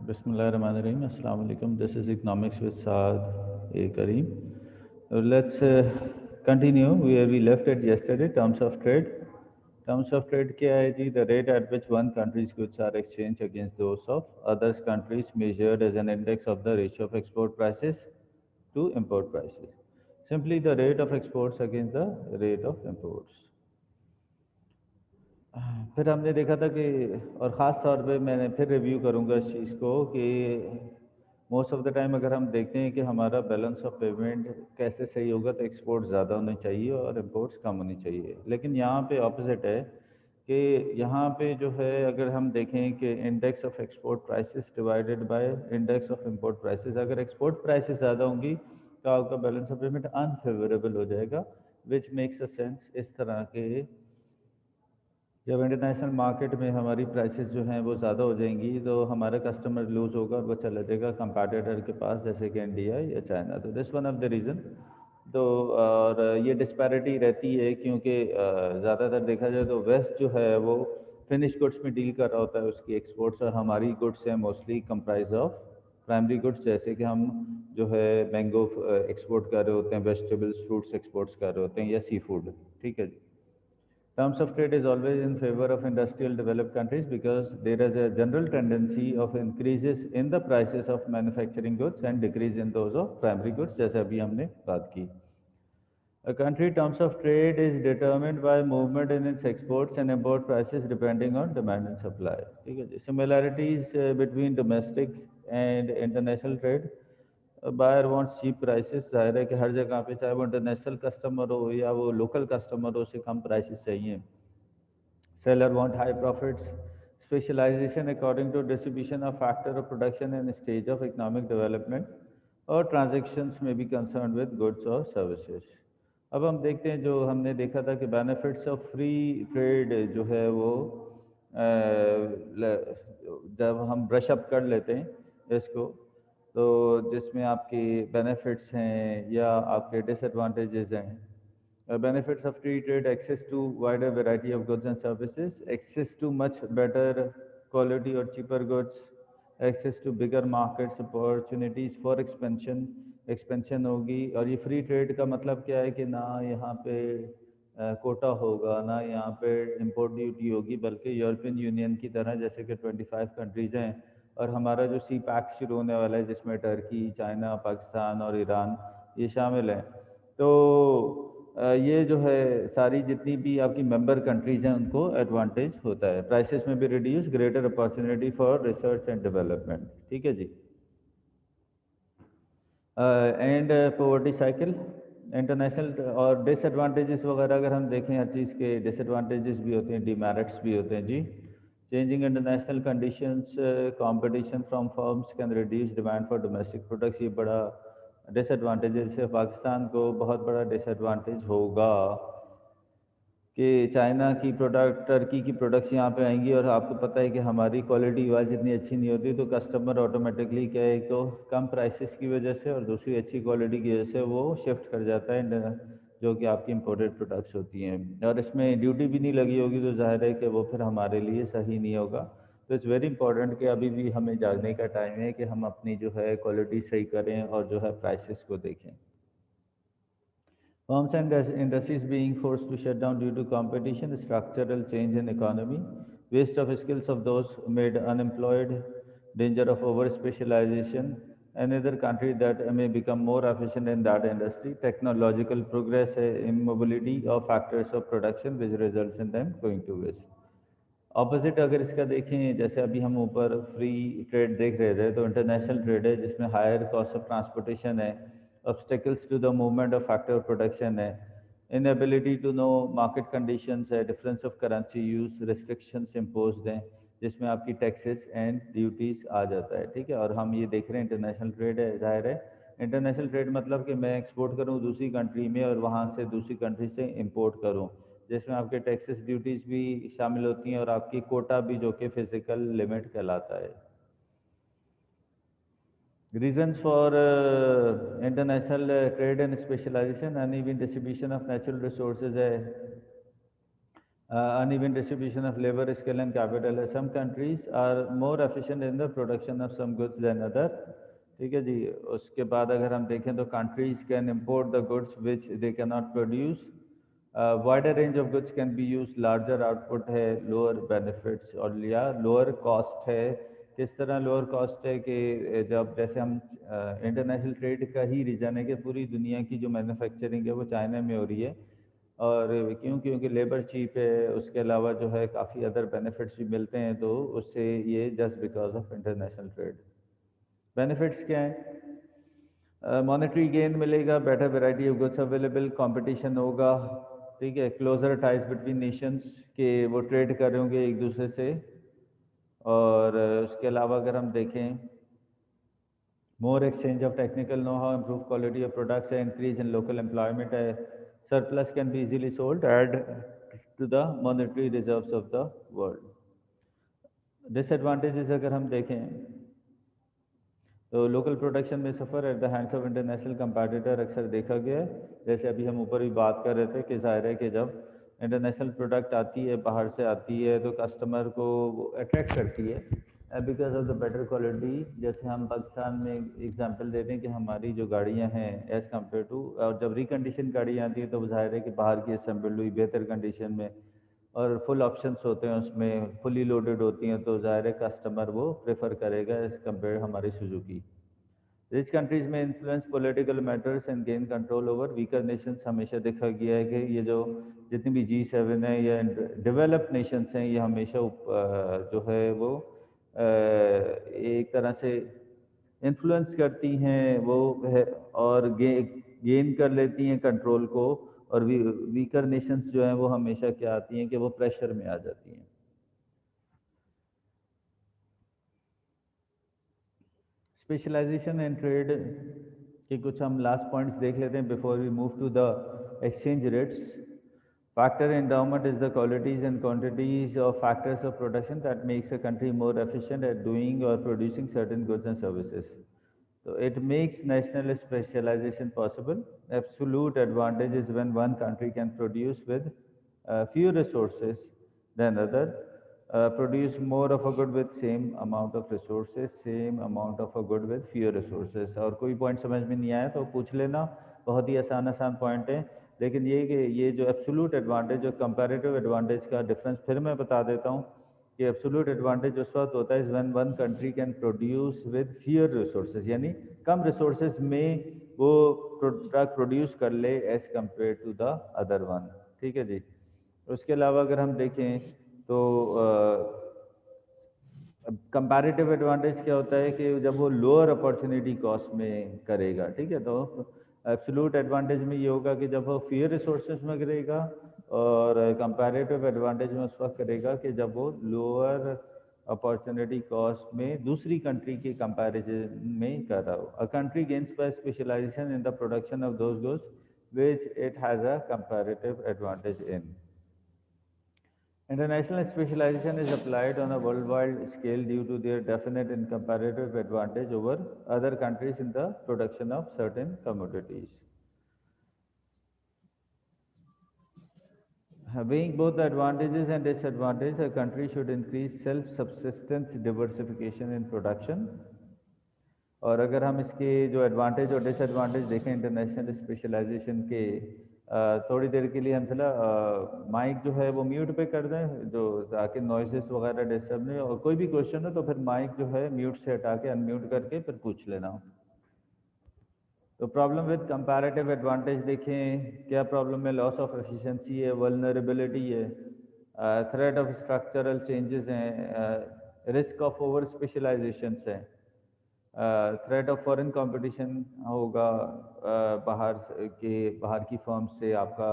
Bismillahirrahmanirrahim. Assalamu alaikum. This is Economics with Saad A. Kareem. Let's continue where we left it yesterday. Terms of trade. Terms of trade क्या है जी? The rate at which one country's goods are exchanged against those of other countries measured as an index of the ratio of export prices to import prices. Simply the rate of exports against the rate of imports. फिर हमने देखा था कि और ख़ास तौर पे मैंने फिर रिव्यू करूँगा इस चीज़ को कि मोस्ट ऑफ द टाइम अगर हम देखते हैं कि हमारा बैलेंस ऑफ पेमेंट कैसे सही होगा तो एक्सपोर्ट ज़्यादा होने चाहिए और इंपोर्ट्स कम होनी चाहिए, लेकिन यहाँ पे ऑपोजिट है कि यहाँ पे जो है अगर हम देखें कि index of export prices divided by index of import prices, अगर एक्सपोर्ट प्राइसेस ज़्यादा होंगी तो आपका बैलेंस ऑफ पेमेंट अनफेवरेबल हो जाएगा, विच मेक्स अ सेंस। इस तरह के जब इंटरनेशनल मार्केट में हमारी प्राइसेस जो हैं वो ज़्यादा हो जाएंगी तो हमारा कस्टमर लूज़ होगा और वो चला जाएगा कंपैटिटर के पास जैसे कि इंडिया या चाइना। तो this one of the reason. तो और ये डिस्पैरिटी रहती है क्योंकि ज़्यादातर देखा जाए तो वेस्ट जो है वो फिनिश गुड्स में डील कर रहा होता है उसकी एक्सपोर्ट्स, और हमारी गुड्स हैं mostly comprise of primary goods, जैसे कि हम जो है मैंगो एक्सपोर्ट कर रहे होते हैं, वेजिटेबल्स फ्रूट्स एक्सपोर्ट्स कर रहे होते हैं या सी फूड। ठीक है जी। Terms of trade is always in favor of industrial developed countries because there is a general tendency of increases in the prices of manufacturing goods and decrease in those of primary goods, जैसे अभी हमने बात की। A country terms of trade is determined by movement in its exports and import prices depending on demand and supply. ठीक है जी। Similarities between domestic and international trade. Buyer wants cheap prices, जाहिर है कि हर जगह पे चाहे वो इंटरनेशनल कस्टमर हो या वो लोकल कस्टमर हो उसे कम प्राइसेस चाहिए। Seller want high profits. Specialisation according to distribution of factor of production and stage of economic development, और ट्रांजेक्शन्स में बी कंसर्न विद गुड्स और सर्विसेज। अब हम देखते हैं जो हमने देखा था कि बेनिफिट्स ऑफ फ्री ट्रेड जो है वो जब हम ब्रश अप कर लेते हैं इसको, तो जिसमें आपके बेनिफिट्स हैं या आपके डिसएडवांटेजेस हैं। Benefits of free trade: access to wider variety of goods and services, access to much better quality और cheaper goods, access to bigger markets, opportunities for expansion होगी। और ये फ्री ट्रेड का मतलब क्या है कि ना यहाँ पे कोटा होगा, ना यहाँ पे इंपोर्ट ड्यूटी होगी, बल्कि यूरोपियन यूनियन की तरह जैसे कि 25 कंट्रीज़ हैं, और हमारा जो सी पैक शुरू होने वाला है जिसमें टर्की, चाइना, पाकिस्तान और ईरान ये शामिल हैं। तो ये जो है सारी जितनी भी आपकी मेंबर कंट्रीज़ हैं उनको एडवांटेज होता है। प्राइसेस में भी reduce, greater opportunity for research and development. ठीक है जी। एंड पॉवर्टी साइकिल, इंटरनेशनल और डिसएडवांटेजेस वगैरह अगर हम देखें, हर चीज़ के डिसएडवांटेजेस भी होते हैं, डिमेरिट्स भी होते हैं जी। Changing international conditions, competition from firms can reduce demand for domestic products, ये बड़ा डिसएडवांटेजेस है। पाकिस्तान को बहुत बड़ा डिसएडवांटेज होगा कि चाइना की प्रोडक्ट, टर्की की प्रोडक्ट्स यहाँ पे आएंगी, और आपको पता है कि हमारी क्वालिटी वाइज इतनी अच्छी नहीं होती, तो कस्टमर ऑटोमेटिकली क्या है, एक तो कम प्राइसेस की वजह से और दूसरी अच्छी क्वालिटी की वजह से वो शिफ्ट कर जाता है जो कि आपकी इंपोर्टेड प्रोडक्ट्स होती हैं, और इसमें ड्यूटी भी नहीं लगी होगी तो जाहिर है कि वो फिर हमारे लिए सही नहीं होगा। तो इट्स वेरी इंपॉर्टेंट कि अभी भी हमें जागने का टाइम है कि हम अपनी जो है क्वालिटी सही करें और जो है प्राइसेस को देखें। Firms and industries being forced to shut down due to competition, structural change in economy, waste of skills of those made unemployed, danger of over specialization, another country that may become more efficient in that industry, technological progress, immobility of factors of production which results in them going to waste. Opposite अगर इसका देखें, जैसे अभी हम ऊपर free trade देख रहे थे, तो इंटरनेशनल ट्रेड है जिसमें हायर कॉस्ट ऑफ ट्रांसपोर्टेशन है, obstacles to the movement of factor of production है, inability to know market conditions है, difference of currency use, restrictions imposed हैं जिसमें आपकी टैक्सेस एंड ड्यूटीज़ आ जाता है। ठीक है, और हम ये देख रहे हैं इंटरनेशनल ट्रेड है, जाहिर है इंटरनेशनल ट्रेड मतलब कि मैं एक्सपोर्ट करूँ दूसरी कंट्री में और वहाँ से दूसरी कंट्री से इम्पोर्ट करूँ, जिसमें आपके टैक्सेस ड्यूटीज़ भी शामिल होती हैं और आपकी कोटा भी जो कि फिजिकल लिमिट कहलाता है। Reasons for international trade and specialisation, uneven distribution of natural resources है, uneven distribution of labor, skill and capital है. Some countries are more efficient in the production of some goods than other. ठीक है जी. उसके बाद अगर हम देखें तो countries can import the goods which they cannot produce. Wider range of goods can be used, larger output है, lower benefits और या lower cost है. किस तरह लोअर कॉस्ट है कि जब जैसे हम इंटरनेशनल ट्रेड का ही रीज़न है कि पूरी दुनिया की जो मैन्युफैक्चरिंग है वो चाइना में हो रही है और क्यों क्योंकि लेबर चीप है, उसके अलावा जो है काफ़ी अदर बेनिफिट्स भी मिलते हैं, तो उससे ये just because of international trade. Benefits क्या हैं? मॉनेटरी गेन मिलेगा, better variety of goods available, competition होगा. ठीक है. क्लोजर टाइज बिटवीन नेशंस के वो ट्रेड कर रहे होंगे एक दूसरे से. और उसके अलावा अगर हम देखें more exchange of technical know how, improve quality of products है, इंक्रीज इन लोकल एम्प्लॉयमेंट है, surplus can be easily sold, add to the monetary reserves of the world. Disadvantages अगर हम देखें तो लोकल प्रोडक्शन में suffer at the hands of international competitor अक्सर देखा गया है. जैसे अभी हम ऊपर भी बात कर रहे थे कि जाहिर है कि जब इंटरनेशनल प्रोडक्ट आती है, बाहर से आती है, तो कस्टमर को अट्रैक्ट करती है because of the better quality. जैसे हम पाकिस्तान में एग्जांपल देते हैं कि हमारी जो गाड़ियां हैं एज़ कम्पेयर टू, और जब रिकंडीशन गाड़ियाँ आती हैं तो जाहिर है कि बाहर की असेंबल्ड हुई बेहतर कंडीशन में और फुल ऑप्शंस होते हैं उसमें, फुली लोडेड होती हैं, तो ज़ाहिर है कस्टमर वो प्रेफर करेगा एज़ कम्पेयर हमारी सुजुकी. रिच कंट्रीज़ में influence political matters and gain control over weaker Nations. हमेशा देखा गया है कि ये जो जितनी भी G7 है या डेवलप्ड नेशंस हैं, ये हमेशा जो है वो एक तरह से इन्फ्लुएंस करती हैं वो है और गेन कर लेती हैं कंट्रोल को, और वीकर नेशंस जो हैं वो हमेशा क्या आती हैं कि वो प्रेशर में आ जाती हैं. स्पेशलाइजेशन एंड ट्रेड के कुछ हम लास्ट पॉइंट्स देख लेते हैं before we move to the exchange rates. Factor endowment is the qualities and quantities of factors of production that makes a country more efficient at doing or producing certain goods and services. So it makes national specialization possible. Absolute advantage is when one country can produce with fewer resources than other, produce more of a good with same amount of resources, same amount of a good with fewer resources. और कोई point समझ में नहीं आया तो पूछ लेना, बहुत ही आसान आसान पॉइंट है. लेकिन ये जो एब्सोल्यूट एडवांटेज और कंपैरेटिव एडवांटेज का डिफरेंस फिर मैं बता देता हूँ कि एब्सोल्यूट एडवांटेज उस वक्त होता है when one country can produce with fewer resources, यानी कम रिसोर्सेज में वो प्रोडक्ट प्रोड्यूस कर ले as compare to the other one. ठीक है जी. उसके अलावा अगर हम देखें तो कंपैरेटिव एडवांटेज क्या होता है कि जब वो लोअर अपॉर्चुनिटी कॉस्ट में करेगा. ठीक है. तो एब्सोल्यूट एडवांटेज में ये होगा कि जब वो फियर रिसोर्सेज में करेगा, और कंपैरेटिव एडवांटेज में उस वक्त करेगा कि जब वो लोअर अपॉर्चुनिटी कॉस्ट में दूसरी कंट्री के कंपैरिजन में कर रहा हो. A country gains by specialisation in the production of those goods which it has a comparative advantage in. International specialization is applied on a worldwide scale due to their definite and comparative advantage over other countries in the production of certain commodities. Weighing both the advantages and disadvantages, a country should increase self-subsistence diversification in production. और अगर हम इसके जो advantage और disadvantage देखें international specialisation के, थोड़ी देर के लिए हंसला माइक जो है वो म्यूट पे कर दें जो ताकि नॉइसेस वगैरह डिस्टर्ब नहीं, और कोई भी क्वेश्चन हो तो फिर माइक जो है म्यूट से हटा के अनम्यूट करके फिर पूछ लेना. तो प्रॉब्लम विद कंपैरेटिव एडवांटेज देखें, क्या प्रॉब्लम है? लॉस ऑफ एफिशिएंसी है, वल्नरेबिलिटी है, थ्रेट ऑफ स्ट्रक्चरल चेंजेस हैं, रिस्क ऑफ ओवर स्पेशलाइजेशन है, थ्रेट ऑफ फॉरेन कंपटीशन होगा, बाहर की फर्म्स से आपका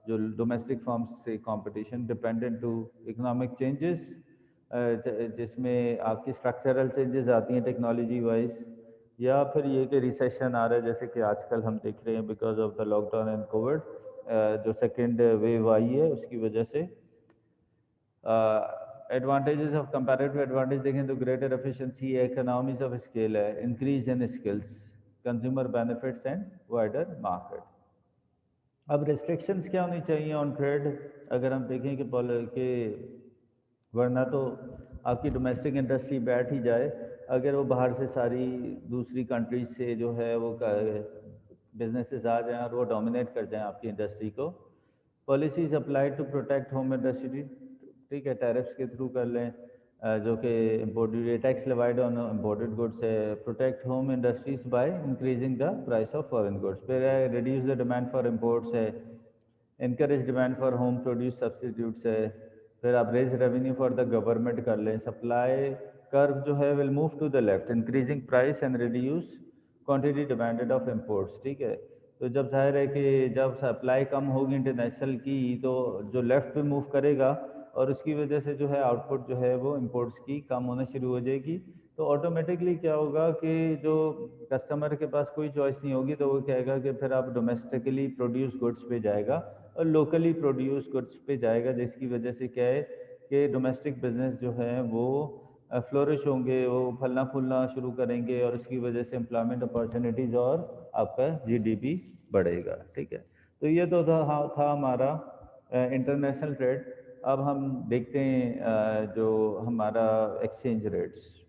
जो डोमेस्टिक फर्म्स से competition, dependent to economic changes जिसमें आपकी स्ट्रक्चरल चेंजेस आती हैं टेक्नोलॉजी वाइज, या फिर ये कि रिसेशन आ रहा है जैसे कि आजकल हम देख रहे हैं because of the lockdown and Covid, जो सेकेंड वेव आई है उसकी वजह से. एडवांटेजेस ऑफ कंपैरेटिव एडवांटेज देखें तो ग्रेटर एफिशिएंसी है, इकोनॉमीज ऑफ स्केल है, increase in skills, consumer benefits and wider market. अब रेस्ट्रिक्शंस क्या होनी चाहिए ऑन ट्रेड, अगर हम देखें कि वरना तो आपकी डोमेस्टिक इंडस्ट्री बैठ ही जाए अगर वो बाहर से सारी दूसरी कंट्रीज से जो है वो बिजनेसेस आ जाएं और वो डोमिनेट कर जाएं आपकी इंडस्ट्री को। Policies apply to protect home industry, ठीक है, टैरिफ्स के थ्रू कर लें, जो कि imported tax levied on imported goods है, protect home industries by increasing the price of foreign goods, फिर reduce the demand for imports है, encourage demand for home produce substitutes है, फिर आप raise revenue for the government कर लें, supply curve जो है will move to the left, increasing price and reduce quantity demanded of imports, ठीक है। तो जब जाहिर है कि जब सप्लाई कम होगी इंटरनेशनल की तो जो लेफ्ट पे मूव करेगा और उसकी वजह से जो है आउटपुट जो है वो इम्पोर्ट्स की कम होना शुरू हो जाएगी। तो ऑटोमेटिकली क्या होगा कि जो कस्टमर के पास कोई चॉइस नहीं होगी तो वो कहेगा कि फिर आप डोमेस्टिकली प्रोड्यूस गुड्स पे जाएगा और लोकली प्रोड्यूस गुड्स पे जाएगा, जिसकी वजह से क्या है कि डोमेस्टिक बिजनेस जो है वो फ्लोरिश होंगे, वो फलना फूलना शुरू करेंगे और उसकी वजह से एम्प्लॉयमेंट अपॉर्चुनिटीज़ और आपका जीडीपी बढ़ेगा, ठीक है। तो ये तो था हमारा इंटरनेशनल ट्रेड। अब हम देखते हैं जो हमारा एक्सचेंज रेट्स।